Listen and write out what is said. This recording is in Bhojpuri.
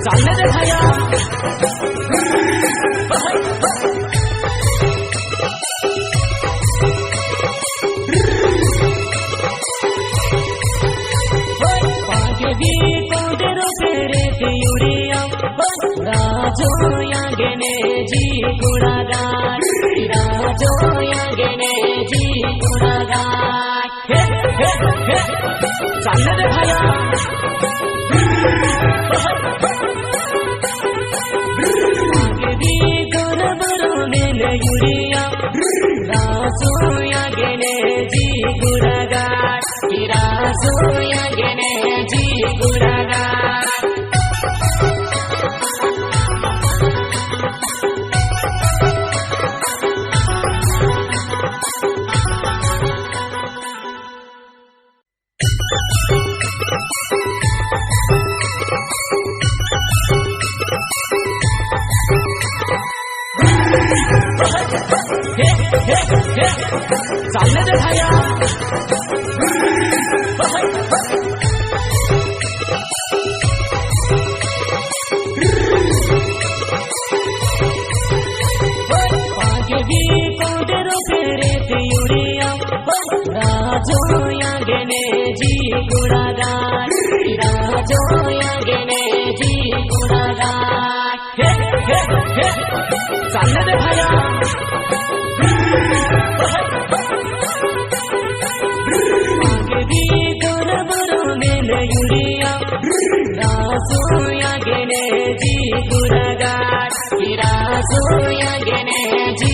चालले रे भाया पागे भी कोडरो तेरे तिउरिया राजो यागेने जी गुणागान राजो यागेने जी गुणागान चालले रे भाया युरिया रासो यागेने जी गुणागान रासो यागेने जी गुणागान चालले रे भाया पागे भी कोडरो तेरे तिउरिया राजो यागेने जी गुणागान राजो यागेने जी गुणागान चालले रे भाया युरिया रासो यागेने जी गुणागान रासो यागेने जी